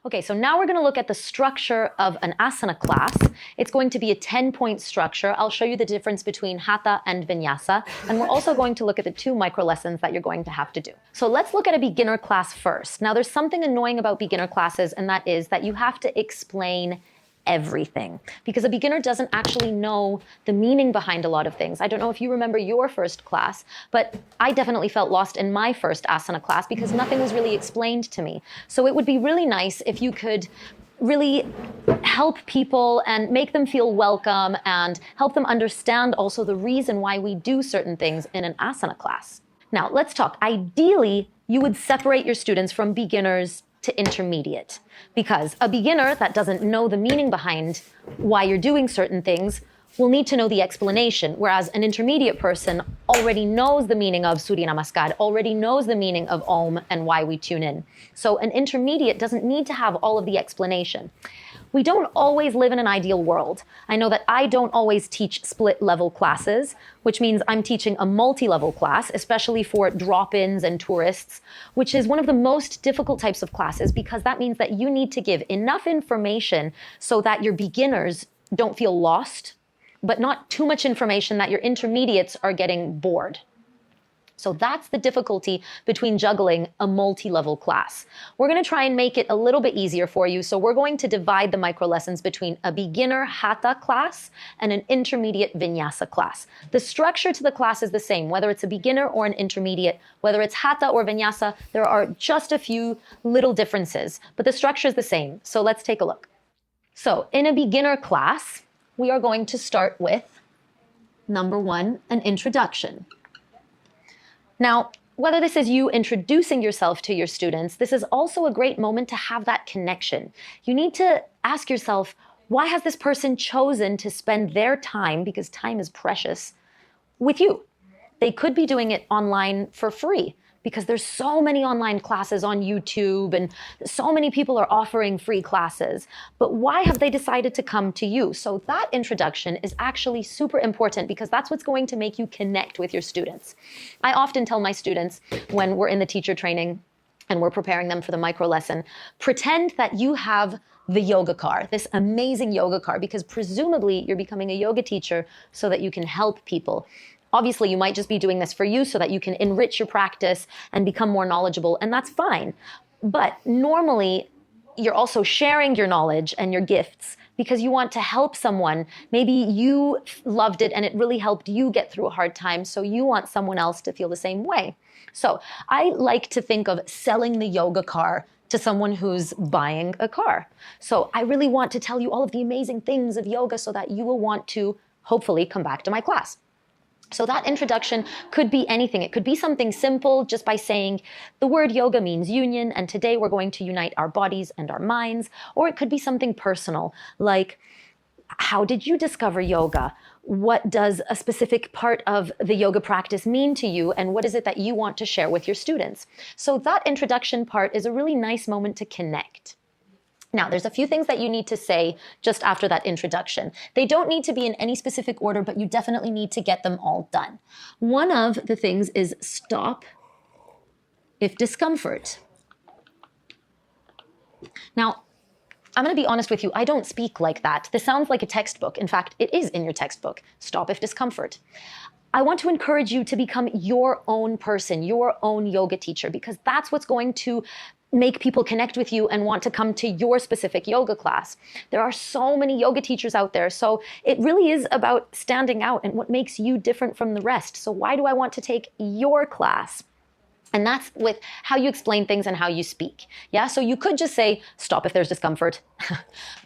Okay, so now we're going to look at the structure of an asana class. It's going to be a 10-point structure. I'll show you the difference between Hatha and Vinyasa, and we're also going to look at the 2 micro lessons that you're going to have to do. So let's look at a beginner class first. Now there's something annoying about beginner classes, and that is that you have to explain everything because a beginner doesn't actually know the meaning behind a lot of things. I don't know if you remember your first class, but I definitely felt lost in my first asana class because nothing was really explained to me. So it would be really nice if you could really help people and make them feel welcome and help them understand also the reason why we do certain things in an asana class. Now let's talk. Ideally, you would separate your students from beginners to intermediate, because a beginner that doesn't know the meaning behind why you're doing certain things will need to know the explanation, whereas an intermediate person already knows the meaning of Surya Namaskar, already knows the meaning of Om and why we tune in. So an intermediate doesn't need to have all of the explanation. We don't always live in an ideal world. I know that I don't always teach split level classes, which means I'm teaching a multi-level class, especially for drop-ins and tourists, which is one of the most difficult types of classes because that means that you need to give enough information so that your beginners don't feel lost, but not too much information that your intermediates are getting bored. So that's the difficulty between juggling a multi-level class. We're going to try and make it a little bit easier for you. So we're going to divide the micro lessons between a beginner Hatha class and an intermediate Vinyasa class. The structure to the class is the same, whether it's a beginner or an intermediate, whether it's Hatha or Vinyasa, there are just a few little differences, but the structure is the same. So let's take a look. So in a beginner class, we are going to start with number 1, an introduction. Now, whether this is you introducing yourself to your students, this is also a great moment to have that connection. You need to ask yourself, why has this person chosen to spend their time, because time is precious, with you? They could be doing it online for free because there's so many online classes on YouTube and so many people are offering free classes. But why have they decided to come to you? So that introduction is actually super important because that's what's going to make you connect with your students. I often tell my students when we're in the teacher training and we're preparing them for the micro lesson, pretend that you have the yoga car, this amazing yoga car, because presumably you're becoming a yoga teacher so that you can help people. Obviously, you might just be doing this for you so that you can enrich your practice and become more knowledgeable, and that's fine. But normally, you're also sharing your knowledge and your gifts because you want to help someone. Maybe you loved it and it really helped you get through a hard time, so you want someone else to feel the same way. So I like to think of selling the yoga car to someone who's buying a car. So I really want to tell you all of the amazing things of yoga so that you will want to hopefully come back to my class. So that introduction could be anything. It could be something simple just by saying the word yoga means union and today we're going to unite our bodies and our minds. Or it could be something personal like, how did you discover yoga? What does a specific part of the yoga practice mean to you? And what is it that you want to share with your students? So that introduction part is a really nice moment to connect. Now, there's a few things that you need to say just after that introduction. They don't need to be in any specific order, but you definitely need to get them all done. One of the things is stop if discomfort. Now, I'm going to be honest with you, I don't speak like that. This sounds like a textbook. In fact, it is in your textbook. Stop if discomfort. I want to encourage you to become your own person, your own yoga teacher, because that's what's going to make people connect with you and want to come to your specific yoga class. There are so many yoga teachers out there, so it really is about standing out and what makes you different from the rest. So why do I want to take your class? And that's with how you explain things and how you speak. Yeah, so you could just say, stop if there's discomfort.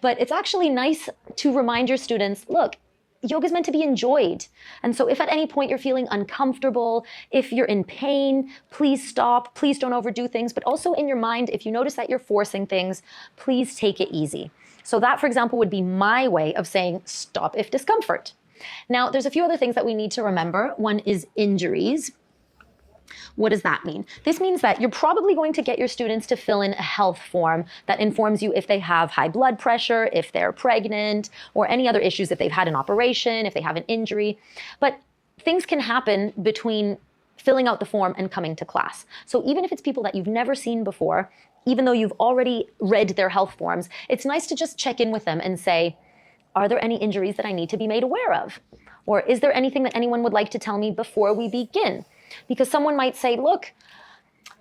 But it's actually nice to remind your students, look, yoga is meant to be enjoyed. And so if at any point you're feeling uncomfortable, if you're in pain, please stop. Please don't overdo things. But also in your mind, if you notice that you're forcing things, please take it easy. So that, for example, would be my way of saying stop if discomfort. Now, there's a few other things that we need to remember. One is injuries. What does that mean? This means that you're probably going to get your students to fill in a health form that informs you if they have high blood pressure, if they're pregnant, or any other issues, if they've had an operation, if they have an injury. But things can happen between filling out the form and coming to class. So even if it's people that you've never seen before, even though you've already read their health forms, it's nice to just check in with them and say, are there any injuries that I need to be made aware of? Or is there anything that anyone would like to tell me before we begin? Because someone might say, look,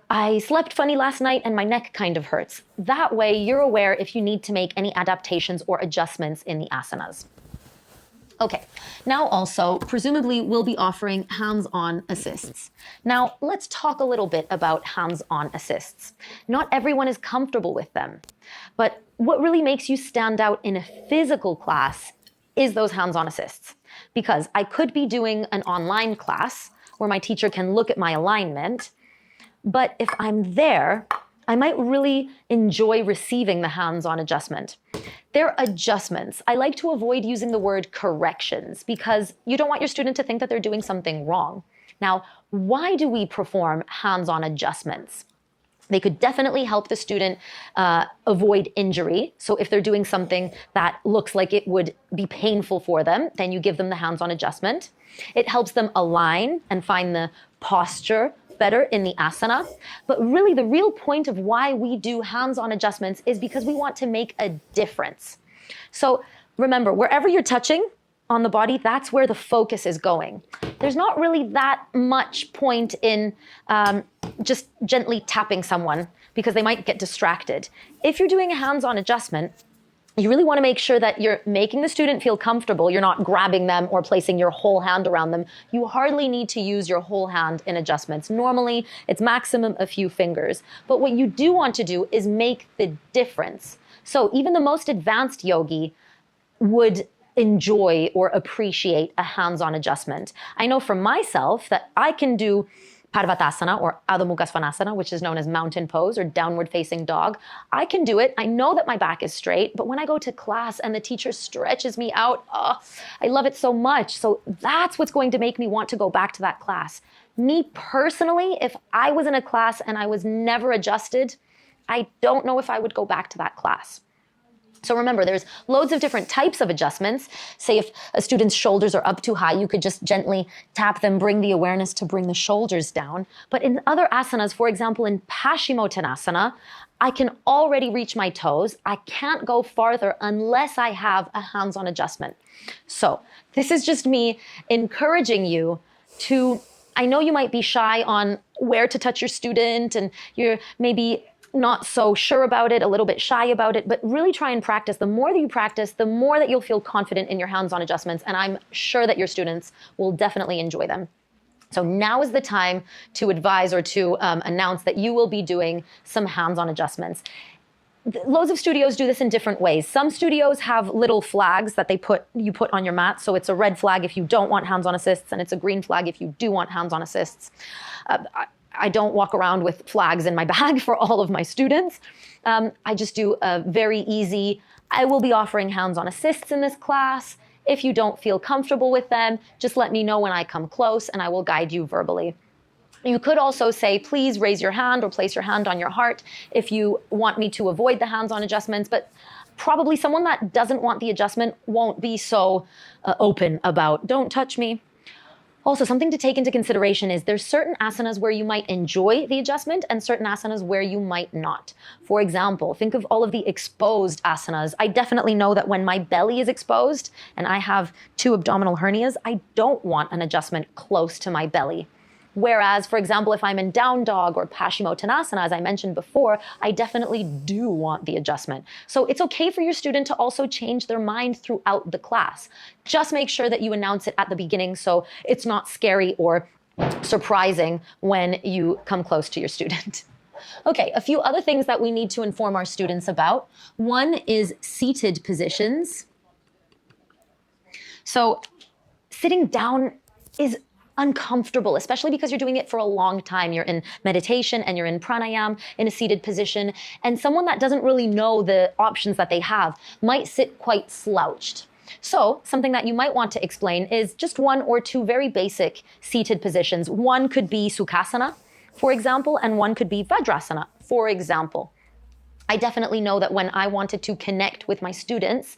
I slept funny last night and my neck kind of hurts. That way you're aware if you need to make any adaptations or adjustments in the asanas. Okay, now also, presumably we'll be offering hands-on assists. Now, let's talk a little bit about hands-on assists. Not everyone is comfortable with them, but what really makes you stand out in a physical class is those hands-on assists. Because I could be doing an online class where my teacher can look at my alignment, but if I'm there, I might really enjoy receiving the hands-on adjustment. They're adjustments. I like to avoid using the word corrections because you don't want your student to think that they're doing something wrong. Now, why do we perform hands-on adjustments? They could definitely help the student avoid injury. So if they're doing something that looks like it would be painful for them, then you give them the hands-on adjustment. It helps them align and find the posture better in the asana. But really the real point of why we do hands-on adjustments is because we want to make a difference. So remember, wherever you're touching on the body, that's where the focus is going. There's not really that much point in just gently tapping someone because they might get distracted. If you're doing a hands-on adjustment, you really want to make sure that you're making the student feel comfortable. You're not grabbing them or placing your whole hand around them. You hardly need to use your whole hand in adjustments. Normally, it's maximum a few fingers. But what you do want to do is make the difference. So even the most advanced yogi would enjoy or appreciate a hands-on adjustment. I know for myself that I can do Parvatasana or Adho Mukha Svanasana, which is known as mountain pose or downward facing dog. I can do it. I know that my back is straight, but when I go to class and the teacher stretches me out, I love it so much. So that's what's going to make me want to go back to that class. Me personally, if I was in a class and I was never adjusted, I don't know if I would go back to that class. So remember, there's loads of different types of adjustments. Say if a student's shoulders are up too high, you could just gently tap them, bring the awareness to bring the shoulders down. But in other asanas, for example, in Paschimottanasana, I can already reach my toes. I can't go farther unless I have a hands-on adjustment. So this is just me encouraging you to, I know you might be shy on where to touch your student and you're maybe not so sure about it, a little bit shy about it, but really try and practice. The more that you practice, the more that you'll feel confident in your hands-on adjustments, and I'm sure that your students will definitely enjoy them. So now is the time to advise or to announce that you will be doing some hands-on adjustments. Loads of studios do this in different ways. Some studios have little flags that you put on your mat. So it's a red flag if you don't want hands-on assists, and it's a green flag if you do want hands-on assists. I don't walk around with flags in my bag for all of my students. I just do a very easy, I will be offering hands-on assists in this class. If you don't feel comfortable with them, just let me know when I come close and I will guide you verbally. You could also say, please raise your hand or place your hand on your heart if you want me to avoid the hands-on adjustments, but probably someone that doesn't want the adjustment won't be so open about, don't touch me. Also, something to take into consideration is there's certain asanas where you might enjoy the adjustment and certain asanas where you might not. For example, think of all of the exposed asanas. I definitely know that when my belly is exposed and I have 2 abdominal hernias, I don't want an adjustment close to my belly. Whereas, for example, if I'm in down dog or Paschimottanasana, as I mentioned before, I definitely do want the adjustment. So it's okay for your student to also change their mind throughout the class. Just make sure that you announce it at the beginning so it's not scary or surprising when you come close to your student. Okay, a few other things that we need to inform our students about. One is seated positions. So sitting down is uncomfortable, especially because you're doing it for a long time. You're in meditation and you're in pranayama in a seated position. And someone that doesn't really know the options that they have might sit quite slouched. So something that you might want to explain is just 1 or 2 very basic seated positions. One could be Sukhasana, for example, and one could be Vajrasana, for example. I definitely know that when I wanted to connect with my students,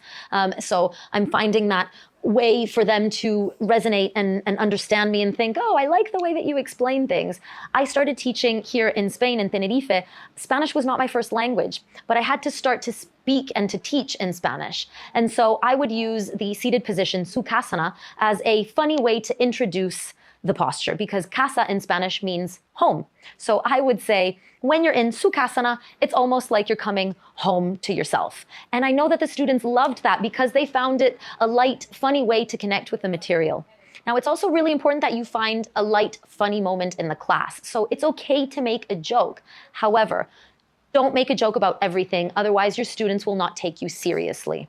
so I'm finding that way for them to resonate and understand me and think, oh, I like the way that you explain things. I started teaching here in Spain, in Tenerife. Spanish was not my first language, but I had to start to speak and to teach in Spanish. And so I would use the seated position, Sukhasana, as a funny way to introduce the posture, because casa in Spanish means home. So I would say, when you're in Sukhasana, it's almost like you're coming home to yourself. And I know that the students loved that because they found it a light, funny way to connect with the material. Now, it's also really important that you find a light, funny moment in the class. So it's okay to make a joke. However, don't make a joke about everything. Otherwise, your students will not take you seriously.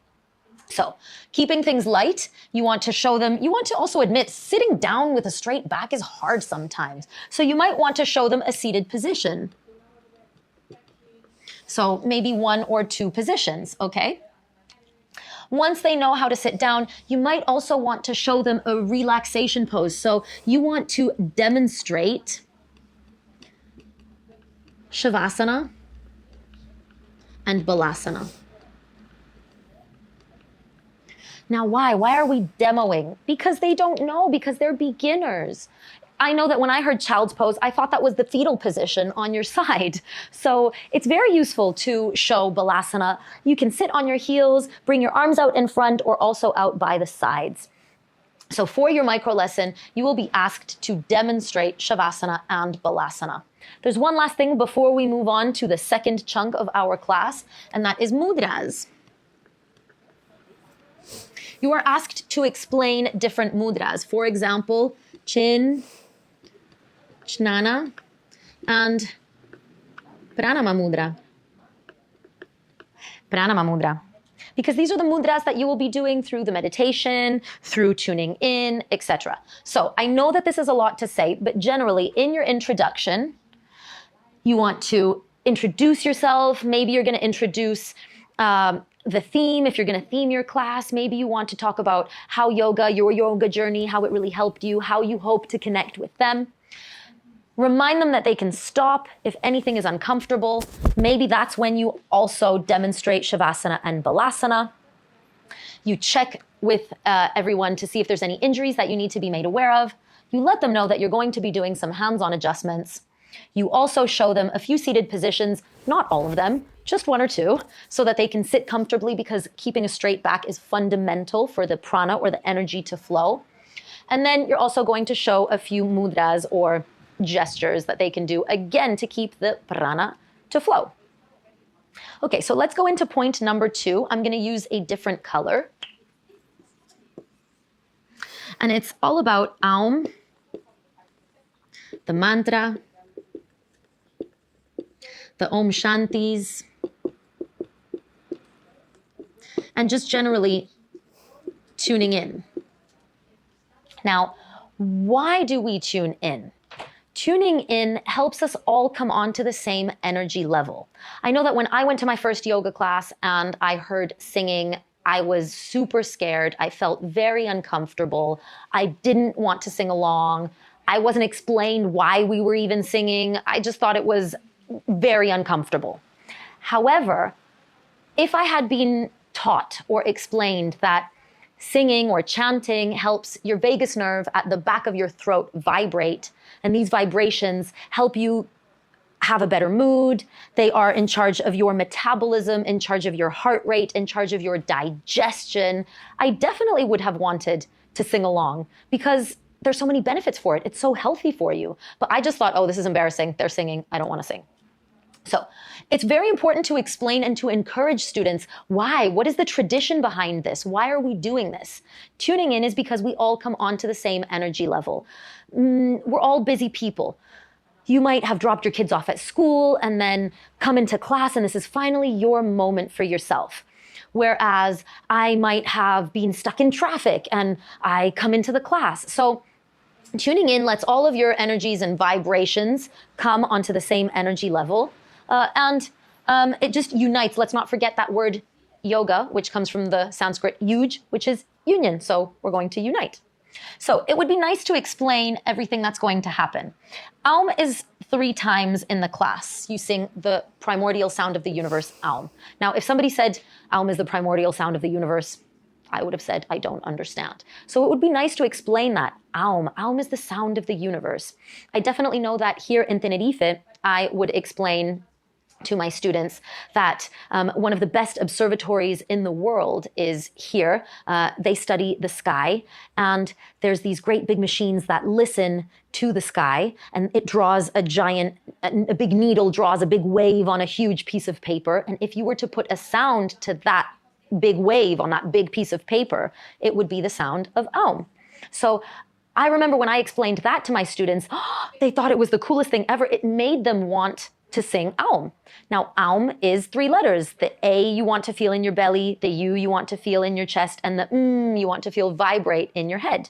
So keeping things light, you want to show them, you want to also admit sitting down with a straight back is hard sometimes. So you might want to show them a seated position. So maybe 1 or 2 positions, okay? Once they know how to sit down, you might also want to show them a relaxation pose. So you want to demonstrate Shavasana and Balasana. Now, why? Why are we demoing? Because they don't know, because they're beginners. I know that when I heard child's pose, I thought that was the fetal position on your side. So it's very useful to show Balasana. You can sit on your heels, bring your arms out in front or also out by the sides. So for your micro lesson, you will be asked to demonstrate Shavasana and Balasana. There's one last thing before we move on to the second chunk of our class, and that is mudras. You are asked to explain different mudras. For example, chin, jnana, and Pranayama mudra. Pranayama mudra. Because these are the mudras that you will be doing through the meditation, through tuning in, etc. So I know that this is a lot to say, but generally in your introduction, you want to introduce yourself. Maybe you're going to introduce the theme. If you're going to theme your class, maybe you want to talk about how yoga, your yoga journey, how it really helped you, how you hope to connect with them. Remind them that they can stop if anything is uncomfortable. Maybe that's when you also demonstrate Shavasana and Balasana. You check with everyone to see if there's any injuries that you need to be made aware of. You let them know that you're going to be doing some hands-on adjustments. You also show them a few seated positions, not all of them, just 1 or 2, so that they can sit comfortably, because keeping a straight back is fundamental for the prana or the energy to flow. And then you're also going to show a few mudras or gestures that they can do, again, to keep the prana to flow. Okay, so let's go into point number 2. I'm going to use a different color. And it's all about Aum, the mantra, the Om Shantis, and just generally tuning in. Now, why do we tune in? Tuning in helps us all come onto the same energy level. I know that when I went to my first yoga class and I heard singing, I was super scared. I felt very uncomfortable. I didn't want to sing along. I wasn't explained why we were even singing. I just thought it was very uncomfortable. However, if I had been taught or explained that singing or chanting helps your vagus nerve at the back of your throat vibrate, and these vibrations help you have a better mood, they are in charge of your metabolism, in charge of your heart rate, in charge of your digestion, I definitely would have wanted to sing along, because there's so many benefits for it. It's so healthy for you. But I just thought, oh, this is embarrassing. They're singing. I don't want to sing. So it's very important to explain and to encourage students why. What is the tradition behind this? Why are we doing this? Tuning in is because we all come onto the same energy level. We're all busy people. You might have dropped your kids off at school and then come into class, and this is finally your moment for yourself. Whereas I might have been stuck in traffic and I come into the class. So tuning in lets all of your energies and vibrations come onto the same energy level. And it just unites. Let's not forget that word yoga, which comes from the Sanskrit yuj, which is union. So we're going to unite. So it would be nice to explain everything that's going to happen. Aum is 3 times in the class. You sing the primordial sound of the universe, Aum. Now, if somebody said Aum is the primordial sound of the universe, I would have said, I don't understand. So it would be nice to explain that. Aum is the sound of the universe. I definitely know that here in Tenerife, I would explain to my students that one of the best observatories in the world is here. They study the sky, and there's these great big machines that listen to the sky, and it draws a big needle draws a big wave on a huge piece of paper. And if you were to put a sound to that big wave on that big piece of paper, it would be the sound of Aum. So I remember when I explained that to my students, they thought it was the coolest thing ever. It made them want to sing Aum. Now, Aum is 3 letters. The A you want to feel in your belly, the U you want to feel in your chest, and the you want to feel vibrate in your head.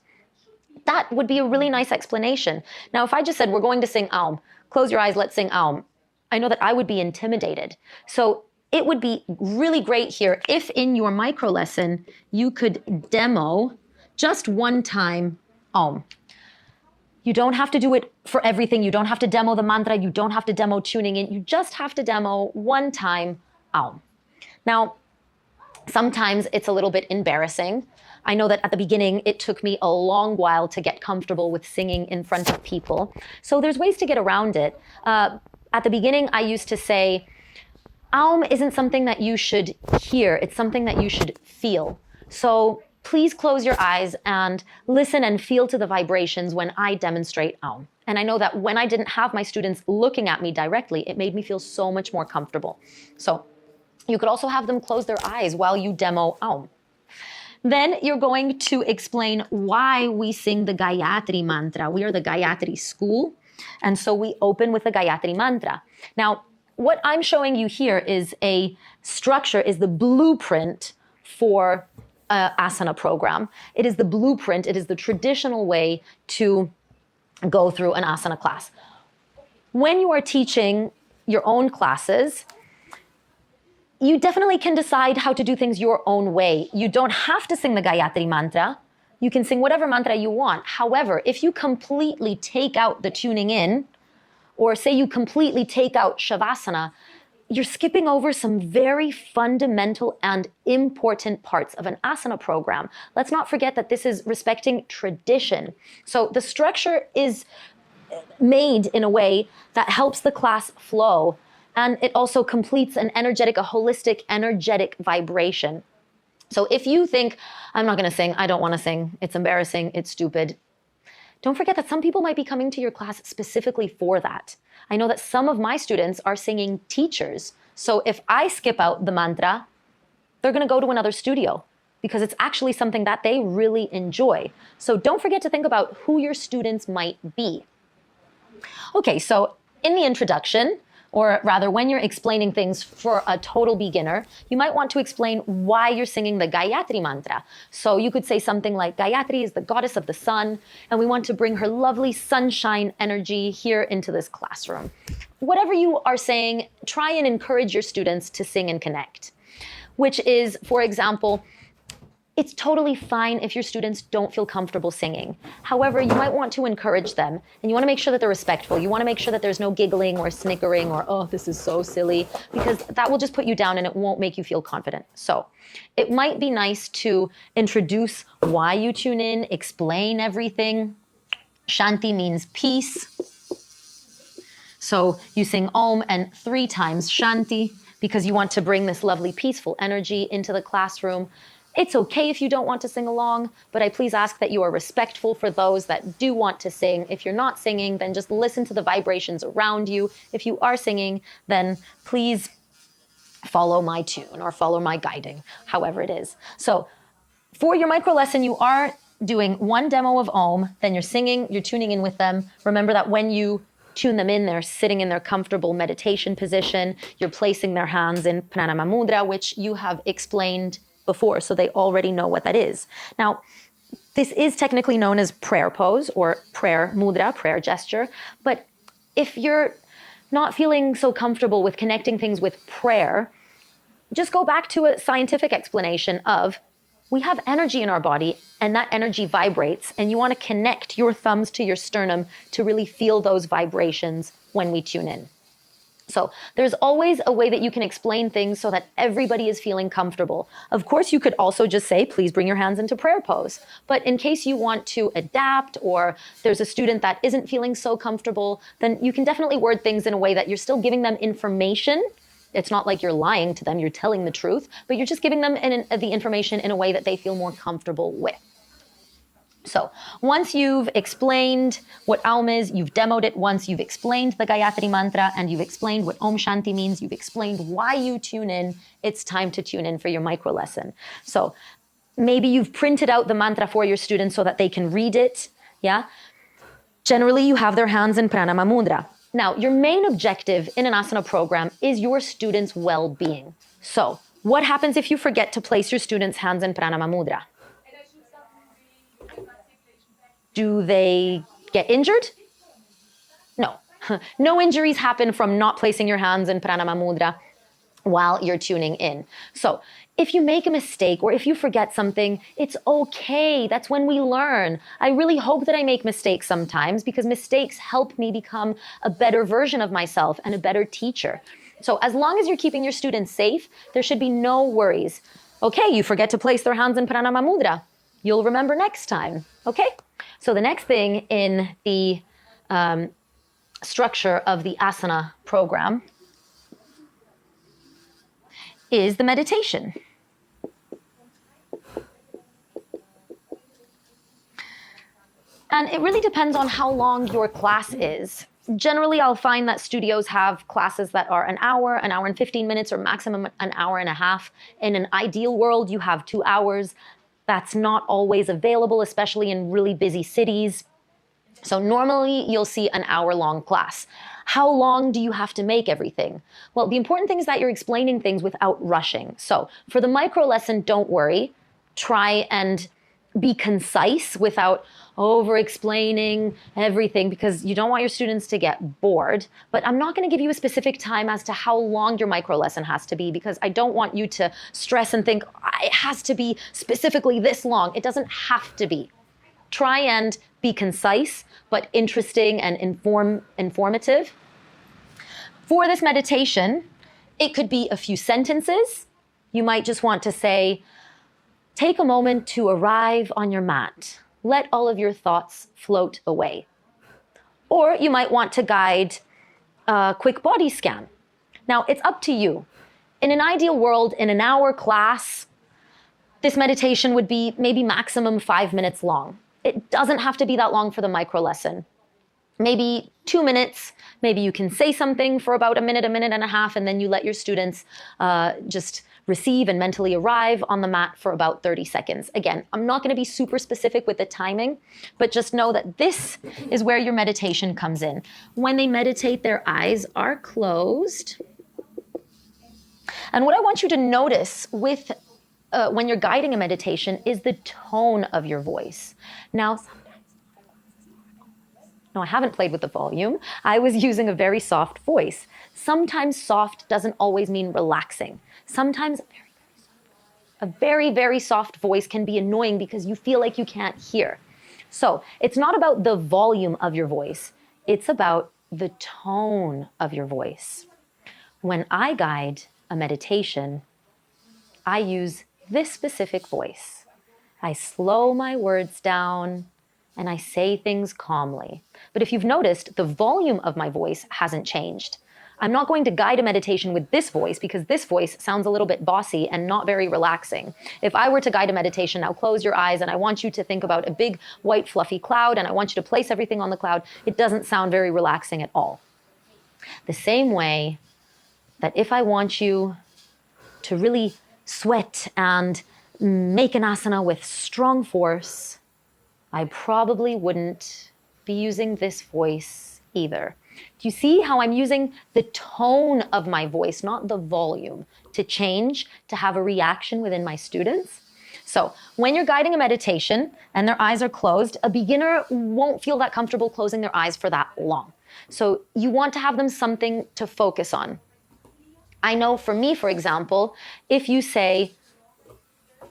That would be a really nice explanation. Now, if I just said, we're going to sing Aum, close your eyes, let's sing Aum, I know that I would be intimidated. So it would be really great here if in your micro lesson, you could demo just one time Aum. You don't have to do it for everything. You don't have to demo the mantra. You don't have to demo tuning in. You just have to demo one time Aum. Now, sometimes it's a little bit embarrassing. I know that at the beginning, it took me a long while to get comfortable with singing in front of people. So there's ways to get around it. At the beginning, I used to say, Aum isn't something that you should hear. It's something that you should feel. So please close your eyes and listen and feel to the vibrations when I demonstrate Aum. And I know that when I didn't have my students looking at me directly, it made me feel so much more comfortable. So you could also have them close their eyes while you demo Aum. Then you're going to explain why we sing the Gayatri mantra. We are the Gayatri school, and so we open with the Gayatri mantra. Now, what I'm showing you here is a structure, is the blueprint for asana program. It is the blueprint. It is the traditional way to go through an asana class. When you are teaching your own classes, you definitely can decide how to do things your own way. You don't have to sing the Gayatri mantra. You can sing whatever mantra you want. However, if you completely take out the tuning in, or say you completely take out Shavasana, you're skipping over some very fundamental and important parts of an asana program. Let's not forget that this is respecting tradition. So the structure is made in a way that helps the class flow, and it also completes a holistic, energetic vibration. So if you think, I'm not gonna sing, I don't wanna sing, it's embarrassing, it's stupid, don't forget that some people might be coming to your class specifically for that. I know that some of my students are singing teachers. So if I skip out the mantra, they're going to go to another studio because it's actually something that they really enjoy. So don't forget to think about who your students might be. Okay, so in the introduction, or rather when you're explaining things for a total beginner, you might want to explain why you're singing the Gayatri mantra. So you could say something like, Gayatri is the goddess of the sun, and we want to bring her lovely sunshine energy here into this classroom. Whatever you are saying, try and encourage your students to sing and connect, which is, for example, it's totally fine if your students don't feel comfortable singing. However, you might want to encourage them, and you want to make sure that they're respectful. You want to make sure that there's no giggling or snickering or, oh, this is so silly, because that will just put you down and it won't make you feel confident. So it might be nice to introduce why you tune in, explain everything. Shanti means peace. So you sing Om and 3 times Shanti because you want to bring this lovely peaceful energy into the classroom. It's okay if you don't want to sing along, but I please ask that you are respectful for those that do want to sing. If you're not singing, then just listen to the vibrations around you. If you are singing, then please follow my tune or follow my guiding, however it is. So for your micro lesson, you are doing one demo of Om, then you're singing, you're tuning in with them. Remember that when you tune them in, they're sitting in their comfortable meditation position. You're placing their hands in Pranayama mudra, which you have explained before, so they already know what that is. Now, this is technically known as prayer pose or prayer mudra, prayer gesture, but if you're not feeling so comfortable with connecting things with prayer, just go back to a scientific explanation of we have energy in our body and that energy vibrates, and you want to connect your thumbs to your sternum to really feel those vibrations when we tune in. So there's always a way that you can explain things so that everybody is feeling comfortable. Of course, you could also just say, please bring your hands into prayer pose. But in case you want to adapt, or there's a student that isn't feeling so comfortable, then you can definitely word things in a way that you're still giving them information. It's not like you're lying to them, you're telling the truth, but you're just giving them the information in a way that they feel more comfortable with. So once you've explained what Aum is, you've demoed it once, you've explained the Gayatri mantra, and you've explained what Om Shanti means, you've explained why you tune in, it's time to tune in for your micro lesson. So maybe you've printed out the mantra for your students so that they can read it, yeah? Generally, you have their hands in Pranayama mudra. Now, your main objective in an asana program is your students' well-being. So what happens if you forget to place your students' hands in Pranayama mudra? Do they get injured? No. No injuries happen from not placing your hands in Pranayama mudra while you're tuning in. So if you make a mistake or if you forget something, it's okay. That's when we learn. I really hope that I make mistakes sometimes, because mistakes help me become a better version of myself and a better teacher. So as long as you're keeping your students safe, there should be no worries. Okay, you forget to place their hands in Pranayama mudra. You'll remember next time, okay? So the next thing in the structure of the asana program is the meditation. And it really depends on how long your class is. Generally, I'll find that studios have classes that are an hour and 15 minutes, or maximum an hour and a half. In an ideal world, you have 2 hours. That's not always available, especially in really busy cities. So normally you'll see an hour-long class. How long do you have to make everything? Well, the important thing is that you're explaining things without rushing. So for the micro lesson, don't worry. Try and be concise without over-explaining everything, because you don't want your students to get bored. But I'm not going to give you a specific time as to how long your micro lesson has to be, because I don't want you to stress and think, it has to be specifically this long. It doesn't have to be. Try and be concise, but interesting and informative. For this meditation, it could be a few sentences. You might just want to say, take a moment to arrive on your mat. Let all of your thoughts float away. Or you might want to guide a quick body scan. Now, it's up to you. In an ideal world, in an hour class, this meditation would be maybe maximum 5 minutes long. It doesn't have to be that long for the micro lesson. Maybe 2 minutes, maybe you can say something for about a minute and a half, and then you let your students just receive and mentally arrive on the mat for about 30 seconds. Again, I'm not going to be super specific with the timing, but just know that this is where your meditation comes in. When they meditate, their eyes are closed. And what I want you to notice with when you're guiding a meditation is the tone of your voice. Now, no, I haven't played with the volume. I was using a very soft voice. Sometimes soft doesn't always mean relaxing. Sometimes a very, very soft voice can be annoying because you feel like you can't hear. So it's not about the volume of your voice. It's about the tone of your voice. When I guide a meditation, I use this specific voice. I slow my words down and I say things calmly. But if you've noticed, the volume of my voice hasn't changed. I'm not going to guide a meditation with this voice because this voice sounds a little bit bossy and not very relaxing. If I were to guide a meditation, now close your eyes and I want you to think about a big white fluffy cloud and I want you to place everything on the cloud, it doesn't sound very relaxing at all. The same way that if I want you to really sweat and make an asana with strong force, I probably wouldn't be using this voice either. Do you see how I'm using the tone of my voice, not the volume, to change, to have a reaction within my students? So when you're guiding a meditation and their eyes are closed, a beginner won't feel that comfortable closing their eyes for that long. So you want to have them something to focus on. I know for me, for example, if you say,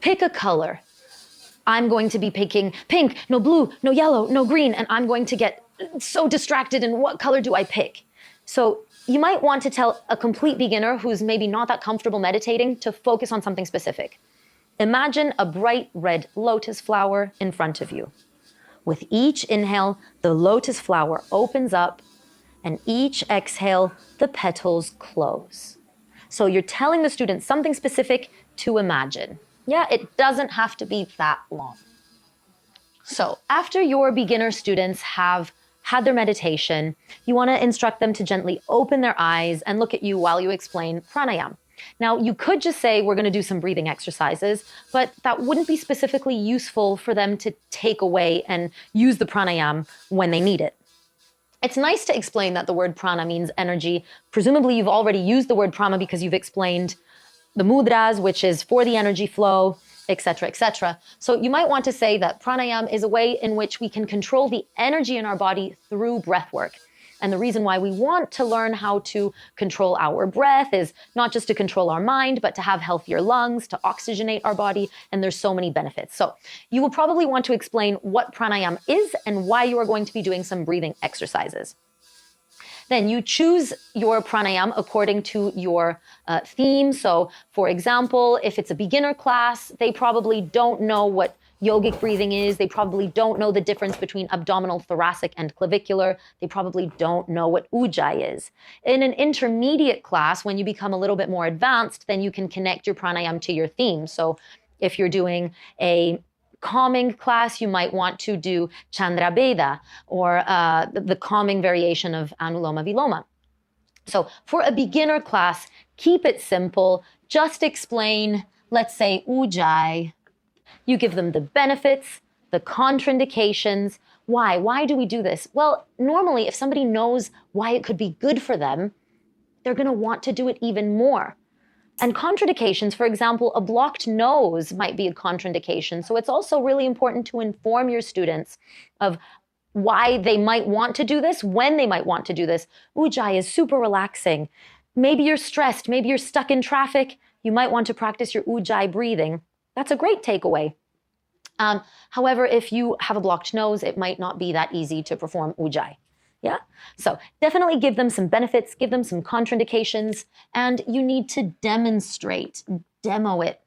pick a color, I'm going to be picking pink, no blue, no yellow, no green, and I'm going to get so distracted in what color do I pick? So you might want to tell a complete beginner who's maybe not that comfortable meditating to focus on something specific. Imagine a bright red lotus flower in front of you. With each inhale, the lotus flower opens up, and each exhale, the petals close. So you're telling the student something specific to imagine. Yeah, it doesn't have to be that long. So after your beginner students have had their meditation, you want to instruct them to gently open their eyes and look at you while you explain pranayama. Now, you could just say, we're going to do some breathing exercises, but that wouldn't be specifically useful for them to take away and use the pranayama when they need it. It's nice to explain that the word prana means energy. Presumably, you've already used the word prana because you've explained the mudras, which is for the energy flow, etc., etc. So you might want to say that pranayama is a way in which we can control the energy in our body through breath work. And the reason why we want to learn how to control our breath is not just to control our mind, but to have healthier lungs, to oxygenate our body, and there's so many benefits. So you will probably want to explain what pranayama is and why you are going to be doing some breathing exercises. Then you choose your pranayama according to your theme. So for example, if it's a beginner class, they probably don't know what yogic breathing is. They probably don't know the difference between abdominal, thoracic, and clavicular. They probably don't know what ujjayi is. In an intermediate class, when you become a little bit more advanced, then you can connect your pranayama to your theme. So if you're doing a calming class, you might want to do Chandra Beda or the calming variation of Anuloma Viloma. So for a beginner class, keep it simple. Just explain, let's say, ujjayi. You give them the benefits, the contraindications. Why? Why do we do this? Well, normally, if somebody knows why it could be good for them, they're going to want to do it even more. And contraindications, for example, a blocked nose might be a contraindication. So it's also really important to inform your students of why they might want to do this, when they might want to do this. Ujjayi is super relaxing. Maybe you're stressed. Maybe you're stuck in traffic. You might want to practice your ujjayi breathing. That's a great takeaway. However, if you have a blocked nose, it might not be that easy to perform ujjayi. Yeah? So definitely give them some benefits, give them some contraindications, and you need to demonstrate, demo it.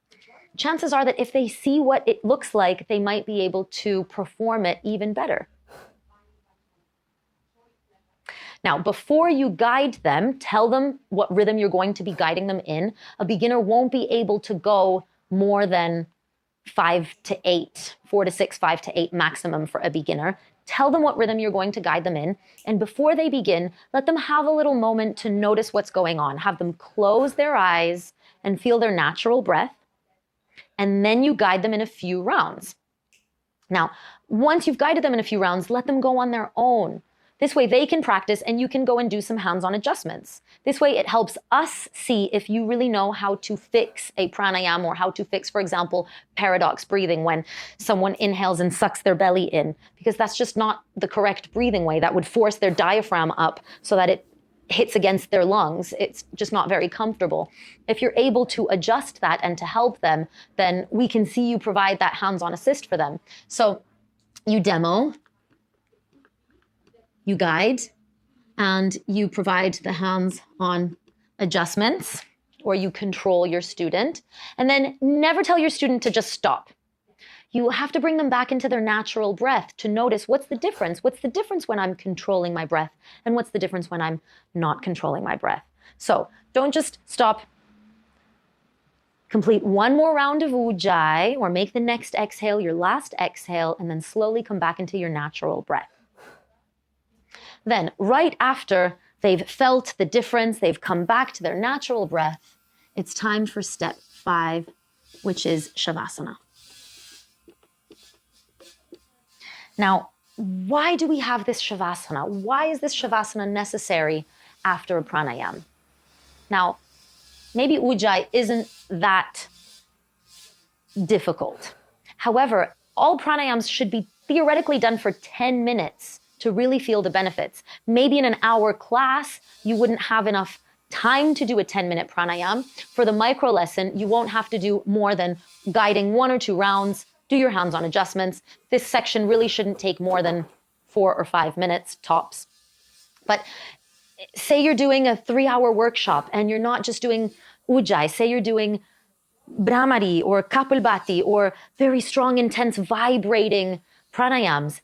Chances are that if they see what it looks like, they might be able to perform it even better. Now, before you guide them, tell them what rhythm you're going to be guiding them in. A beginner won't be able to go more than 5 to 8, 4 to 6, 5 to 8 maximum for a beginner. Tell them what rhythm you're going to guide them in. And before they begin, let them have a little moment to notice what's going on. Have them close their eyes and feel their natural breath. And then you guide them in a few rounds. Now, once you've guided them in a few rounds, let them go on their own. This way they can practice and you can go and do some hands-on adjustments. This way it helps us see if you really know how to fix a pranayama or how to fix, for example, paradox breathing when someone inhales and sucks their belly in, because that's just not the correct breathing way. That would force their diaphragm up so that it hits against their lungs. It's just not very comfortable. If you're able to adjust that and to help them, then we can see you provide that hands-on assist for them. So you demo, you guide, and you provide the hands-on adjustments, or you control your student. And then never tell your student to just stop. You have to bring them back into their natural breath to notice what's the difference. What's the difference when I'm controlling my breath? And what's the difference when I'm not controlling my breath? So don't just stop. Complete one more round of ujjayi, or make the next exhale your last exhale, and then slowly come back into your natural breath. Then, right after they've felt the difference, they've come back to their natural breath, it's time for step 5, which is Shavasana. Now, why do we have this Shavasana? Why is this Shavasana necessary after a pranayama? Now, maybe ujjayi isn't that difficult. However, all pranayams should be theoretically done for 10 minutes to really feel the benefits. Maybe in an hour class, you wouldn't have enough time to do a 10-minute pranayama. For the micro lesson, you won't have to do more than guiding 1 or 2 rounds, do your hands-on adjustments. This section really shouldn't take more than 4 or 5 minutes tops. But say you're doing a 3-hour workshop and you're not just doing ujjayi, say you're doing Brahmari or Kapalbhati or very strong, intense, vibrating pranayams,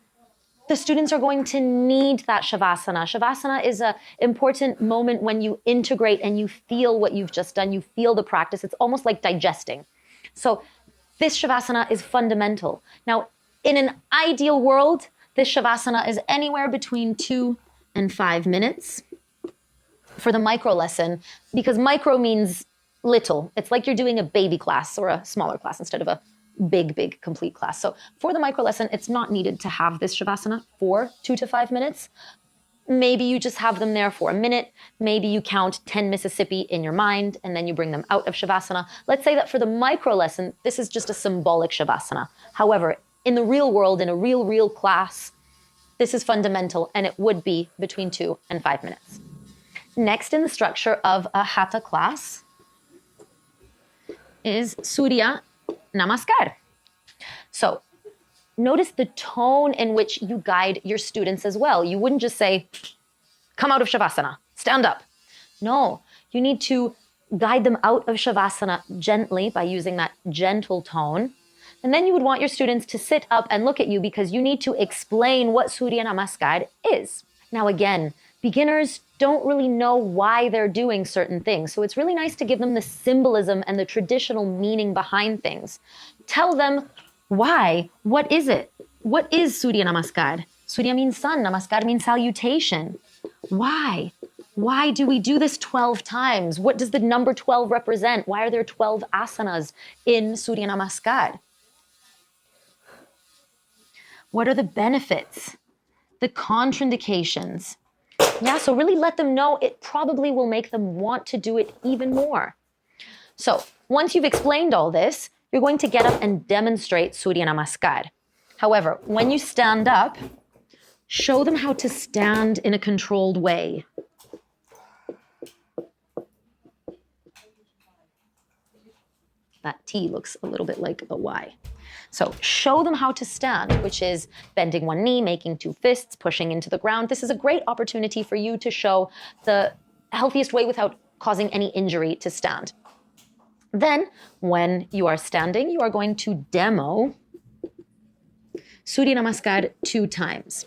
the students are going to need that Shavasana. Shavasana is an important moment when you integrate and you feel what you've just done. You feel the practice. It's almost like digesting. So this Shavasana is fundamental. Now, in an ideal world, this Shavasana is anywhere between 2 and 5 minutes for the micro lesson, because micro means little. It's like you're doing a baby class or a smaller class instead of a big complete class. So for the micro lesson, it's not needed to have this Shavasana for 2 to 5 minutes. Maybe you just have them there for a minute. Maybe you count 10 Mississippi in your mind and then you bring them out of Shavasana. Let's say that for the micro lesson, this is just a symbolic Shavasana. However, in the real world, in a real class, this is fundamental, and it would be between 2 and 5 minutes. Next in the structure of a Hatha class is Surya Namaskar. So notice the tone in which you guide your students as well. You wouldn't just say, come out of Shavasana, stand up. No, you need to guide them out of Shavasana gently by using that gentle tone. And then you would want your students to sit up and look at you, because you need to explain what Surya Namaskar is. Now again, beginners don't really know why they're doing certain things. So it's really nice to give them the symbolism and the traditional meaning behind things. Tell them why. What is it? What is Surya Namaskar? Surya means sun, Namaskar means salutation. Why? Why do we do this 12 times? What does the number 12 represent? Why are there 12 asanas in Surya Namaskar? What are the benefits? The contraindications? Yeah, so really let them know. It probably will make them want to do it even more. So once you've explained all this, you're going to get up and demonstrate Surya Namaskar. However, when you stand up, show them how to stand in a controlled way. That T looks a little bit like a Y. So show them how to stand, which is bending one knee, making 2 fists, pushing into the ground. This is a great opportunity for you to show the healthiest way without causing any injury to stand. Then, when you are standing, you are going to demo Surya Namaskar 2 times.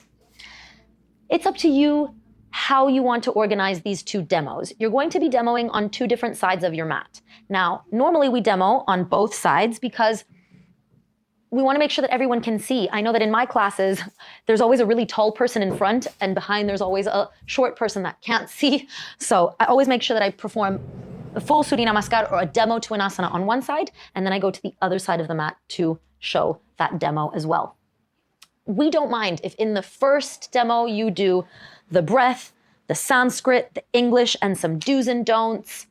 It's up to you how you want to organize these 2 demos. You're going to be demoing on 2 different sides of your mat. Now, normally we demo on both sides because we want to make sure that everyone can see. I know that in my classes, there's always a really tall person in front, and behind there's always a short person that can't see. So I always make sure that I perform a full Surya Namaskar or a demo to an asana on one side, and then I go to the other side of the mat to show that demo as well. We don't mind if in the first demo you do the breath, the Sanskrit, the English, and some do's and don'ts.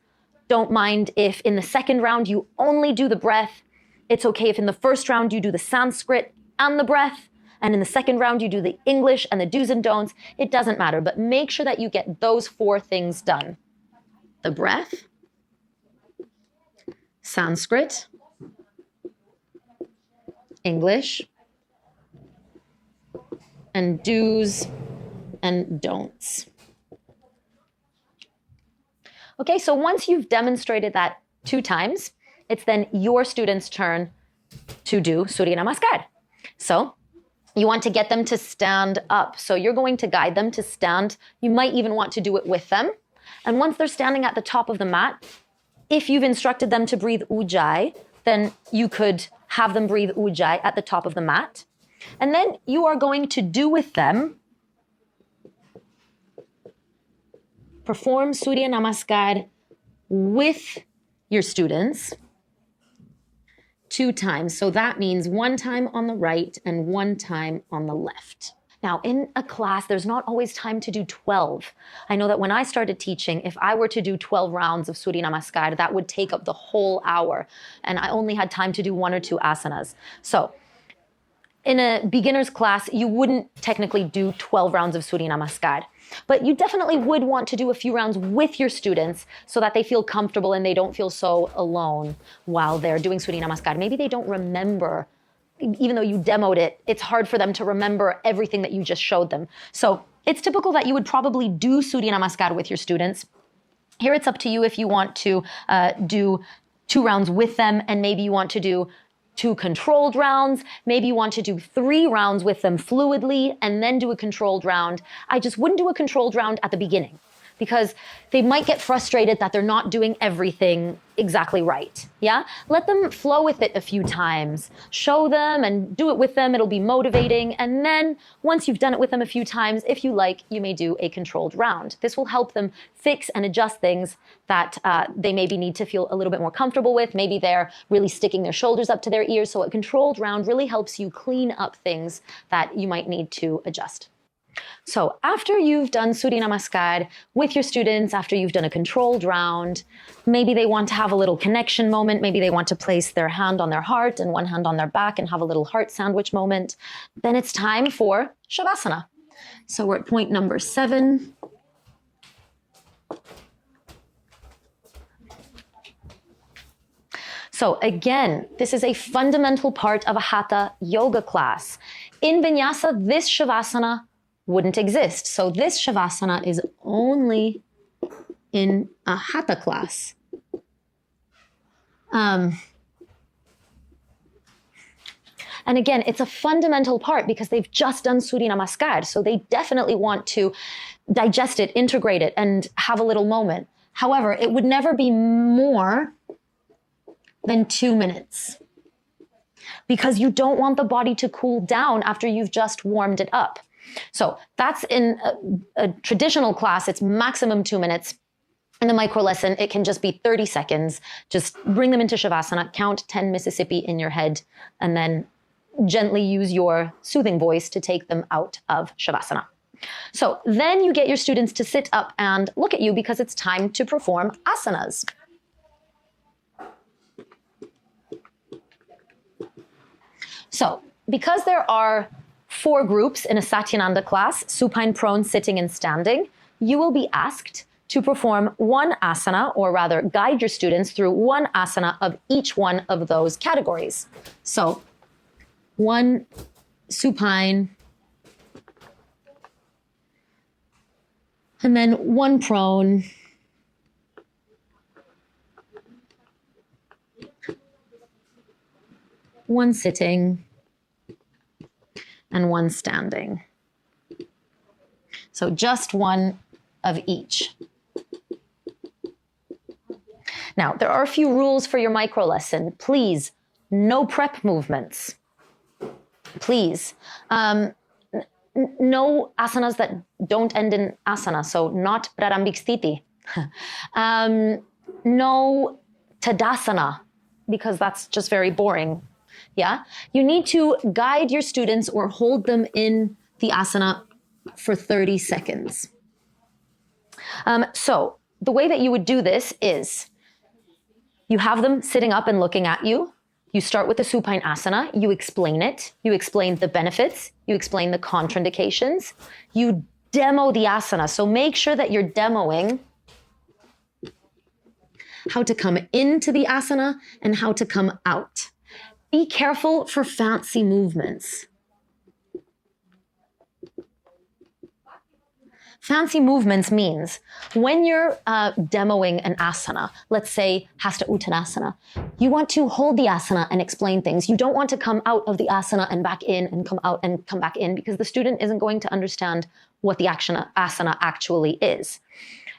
Don't mind if in the second round you only do the breath. It's okay if in the first round you do the Sanskrit and the breath, and in the second round you do the English and the do's and don'ts. It doesn't matter, but make sure that you get those 4 things done. The breath, Sanskrit, English, and do's and don'ts. Okay, so once you've demonstrated that 2 times, it's then your students' turn to do Surya Namaskar. So you want to get them to stand up. So you're going to guide them to stand. You might even want to do it with them. And once they're standing at the top of the mat, if you've instructed them to breathe ujjayi, then you could have them breathe ujjayi at the top of the mat. And then you are going to do with them, perform Surya Namaskar with your students 2 times. So that means 1 time on the right and 1 time on the left. Now, in a class, there's not always time to do 12. I know that when I started teaching, if I were to do 12 rounds of Surya Namaskar, that would take up the whole hour. And I only had time to do 1 or 2 asanas. So in a beginner's class, you wouldn't technically do 12 rounds of Surya Namaskar. But you definitely would want to do a few rounds with your students so that they feel comfortable and they don't feel so alone while they're doing Surya Namaskar. Maybe they don't remember, even though you demoed it, it's hard for them to remember everything that you just showed them. So it's typical that you would probably do Surya Namaskar with your students. Here it's up to you if you want to do 2 rounds with them, and maybe you want to do 2 controlled rounds. Maybe you want to do 3 rounds with them fluidly and then do a controlled round. I just wouldn't do a controlled round at the beginning because they might get frustrated that they're not doing everything exactly right. Yeah? Let them flow with it a few times. Show them and do it with them. It'll be motivating. And then once you've done it with them a few times, if you like, you may do a controlled round. This will help them fix and adjust things that they maybe need to feel a little bit more comfortable with. Maybe they're really sticking their shoulders up to their ears. So a controlled round really helps you clean up things that you might need to adjust. So after you've done Surya Namaskar with your students, after you've done a controlled round, maybe they want to have a little connection moment. Maybe they want to place their hand on their heart and one hand on their back and have a little heart sandwich moment. Then it's time for Shavasana. So we're at point number 7. So again, this is a fundamental part of a Hatha yoga class. In Vinyasa, this Shavasana wouldn't exist. So this Shavasana is only in a Hatha class. And again, it's a fundamental part because they've just done Surya Namaskar. So they definitely want to digest it, integrate it, and have a little moment. However, it would never be more than 2 minutes because you don't want the body to cool down after you've just warmed it up. So that's in a traditional class, it's maximum 2 minutes. In the micro lesson, it can just be 30 seconds. Just bring them into Shavasana, count 10 Mississippi in your head, and then gently use your soothing voice to take them out of Shavasana. So then you get your students to sit up and look at you because it's time to perform asanas. So because there are 4 groups in a Satyananda class, supine, prone, sitting, and standing, you will be asked to perform 1 asana, or rather guide your students through 1 asana of each one of those categories. So 1 supine, and then 1 prone, one sitting, and 1 standing. So just 1 of each. Now, there are a few rules for your micro lesson. Please, no prep movements. Please. No asanas that don't end in asana, so not prarambhik sthiti. No tadasana, because that's just very boring. Yeah, you need to guide your students or hold them in the asana for 30 seconds. So the way that you would do this is you have them sitting up and looking at you. You start with the supine asana. You explain it. You explain the benefits. You explain the contraindications. You demo the asana. So make sure that you're demoing how to come into the asana and how to come out. Be careful for fancy movements. Fancy movements means when you're demoing an asana, let's say Hasta Uttanasana, you want to hold the asana and explain things. You don't want to come out of the asana and back in and come out and come back in because the student isn't going to understand what the asana actually is.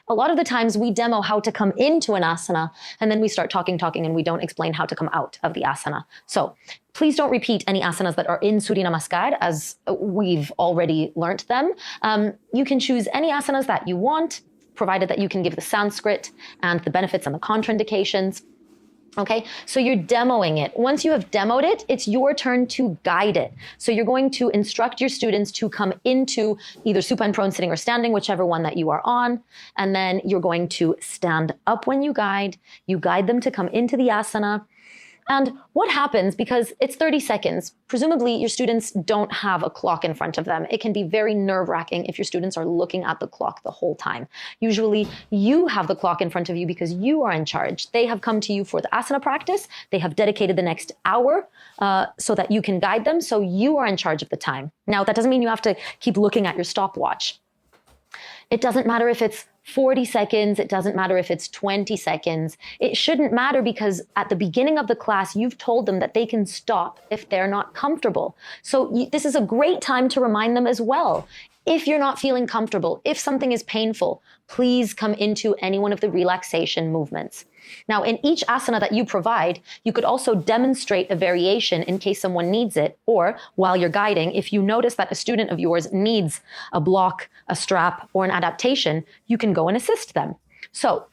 A lot of the times we demo how to come into an asana and then we start talking, and we don't explain how to come out of the asana. So please don't repeat any asanas that are in Surya Namaskar as we've already learnt them. You can choose any asanas that you want, provided that you can give the Sanskrit and the benefits and the contraindications. Okay, so you're demoing it. Once you have demoed it, it's your turn to guide it. So you're going to instruct your students to come into either supine, prone, sitting, or standing, whichever one that you are on. And then you're going to stand up when you guide. You guide them to come into the asana. And what happens, because it's 30 seconds, presumably your students don't have a clock in front of them. It can be very nerve-wracking if your students are looking at the clock the whole time. Usually you have the clock in front of you because you are in charge. They have come to you for the asana practice. They have dedicated the next hour so that you can guide them. So you are in charge of the time. Now, that doesn't mean you have to keep looking at your stopwatch. It doesn't matter if it's 40 seconds. It doesn't matter if it's 20 seconds. It shouldn't matter because at the beginning of the class, you've told them that they can stop if they're not comfortable. So this is a great time to remind them as well. If you're not feeling comfortable, if something is painful, please come into any one of the relaxation movements. Now, in each asana that you provide, you could also demonstrate a variation in case someone needs it, or while you're guiding, if you notice that a student of yours needs a block, a strap, or an adaptation, you can go and assist them. So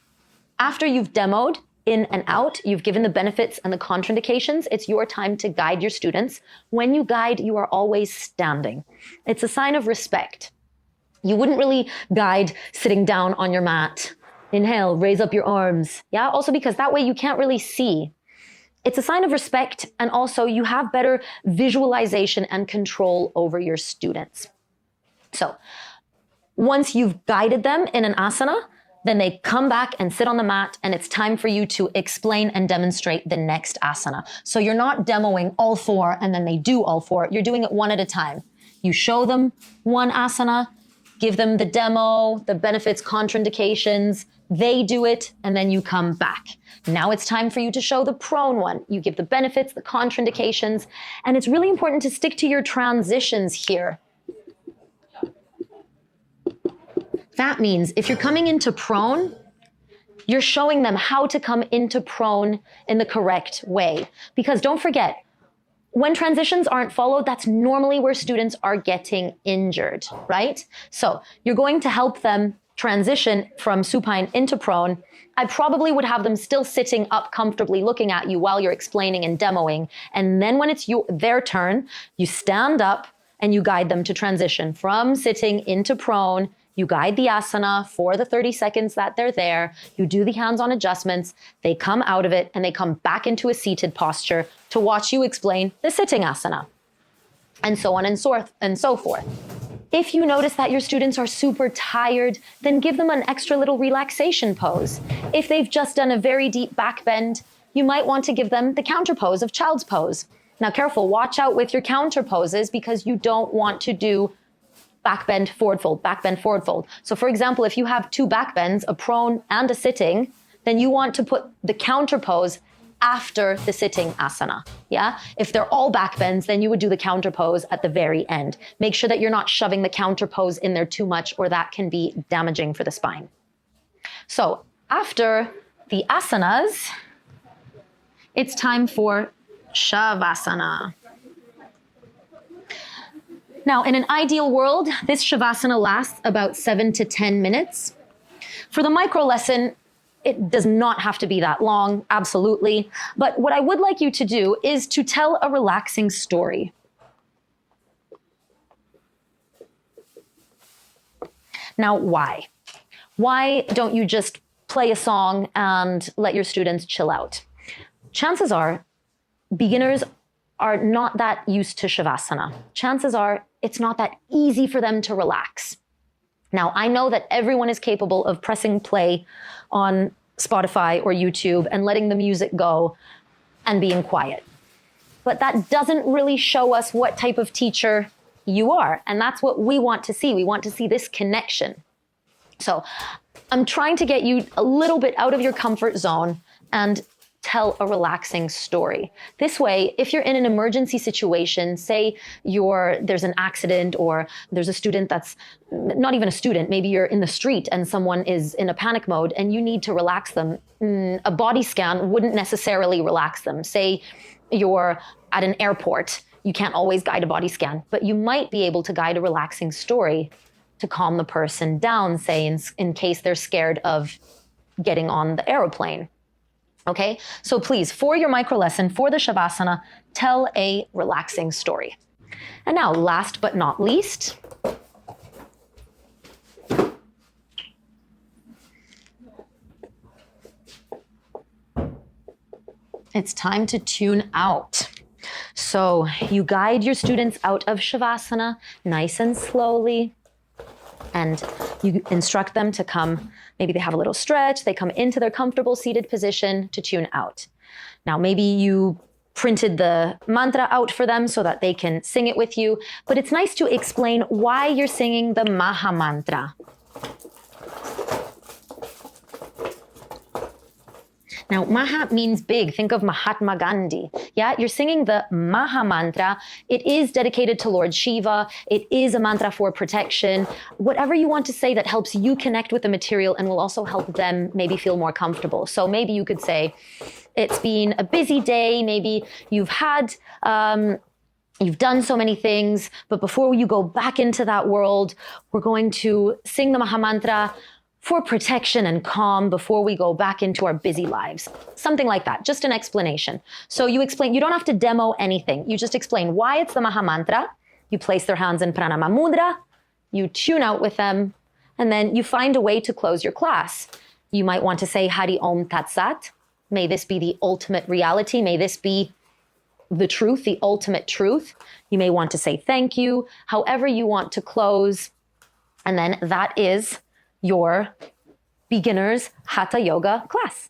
after you've demoed in and out, you've given the benefits and the contraindications, it's your time to guide your students. When you guide, you are always standing. It's a sign of respect. You wouldn't really guide sitting down on your mat. Inhale, raise up your arms. Yeah, also because that way you can't really see. It's a sign of respect, and also you have better visualization and control over your students. So once you've guided them in an asana, then they come back and sit on the mat, and it's time for you to explain and demonstrate the next asana. So you're not demoing all four and then they do all four. You're doing it one at a time. You show them one asana, give them the demo, the benefits, contraindications, they do it, and then you come back. Now it's time for you to show the prone one. You give the benefits, the contraindications, and it's really important to stick to your transitions here. That means if you're coming into prone, you're showing them how to come into prone in the correct way. Because don't forget, when transitions aren't followed, that's normally where students are getting injured, right? So you're going to help them transition from supine into prone. I probably would have them still sitting up comfortably looking at you while you're explaining and demoing. And then when it's their turn, you stand up and you guide them to transition from sitting into prone. You guide the asana for the 30 seconds that they're there. You do the hands-on adjustments. They come out of it and they come back into a seated posture to watch you explain the sitting asana, and so on and so forth. If you notice that your students are super tired, then give them an extra little relaxation pose. If they've just done a very deep back bend, you might want to give them the counter pose of child's pose. Now careful, watch out with your counter poses because you don't want to do back bend, forward fold, back bend, forward fold. So for example, if you have two back bends, a prone and a sitting, then you want to put the counter pose after the sitting asana, yeah? If they're all back bends, then you would do the counter pose at the very end. Make sure that you're not shoving the counter pose in there too much, or that can be damaging for the spine. So after the asanas, it's time for Shavasana. Now, in an ideal world, this Shavasana lasts about 7 to 10 minutes. For the micro lesson, it does not have to be that long, absolutely. But what I would like you to do is to tell a relaxing story. Now, why? Why don't you just play a song and let your students chill out? Chances are, beginners are not that used to Shavasana. Chances are, it's not that easy for them to relax. Now, I know that everyone is capable of pressing play on Spotify or YouTube and letting the music go and being quiet. But that doesn't really show us what type of teacher you are. And that's what we want to see. We want to see this connection. So I'm trying to get you a little bit out of your comfort zone and tell a relaxing story. This way, if you're in an emergency situation, say there's an accident or there's a student that's not even a student, maybe you're in the street and someone is in a panic mode and you need to relax them, a body scan wouldn't necessarily relax them. Say you're at an airport, you can't always guide a body scan, but you might be able to guide a relaxing story to calm the person down, say in case they're scared of getting on the aeroplane. Okay, so please, for your micro lesson, for the Shavasana, tell a relaxing story. And now, last but not least, it's time to tune out. So you guide your students out of Shavasana nice and slowly, and you instruct them to come. Maybe they have a little stretch, they come into their comfortable seated position to tune out. Now, maybe you printed the mantra out for them so that they can sing it with you, but it's nice to explain why you're singing the Maha Mantra. Now, Maha means big. Think of Mahatma Gandhi. Yeah, you're singing the Maha mantra. It is dedicated to Lord Shiva. It is a mantra for protection. Whatever you want to say that helps you connect with the material and will also help them maybe feel more comfortable. So maybe you could say, it's been a busy day. Maybe you've had, you've done so many things, but before you go back into that world, we're going to sing the Maha mantra for protection and calm before we go back into our busy lives. Something like that, just an explanation. So you explain, you don't have to demo anything. You just explain why it's the Maha Mantra. You place their hands in Pranayama mudra, you tune out with them, and then you find a way to close your class. You might want to say Hari Om Tat Sat. May this be the ultimate reality. May this be the truth, the ultimate truth. You may want to say thank you, however you want to close. And then that is your beginner's Hatha Yoga class.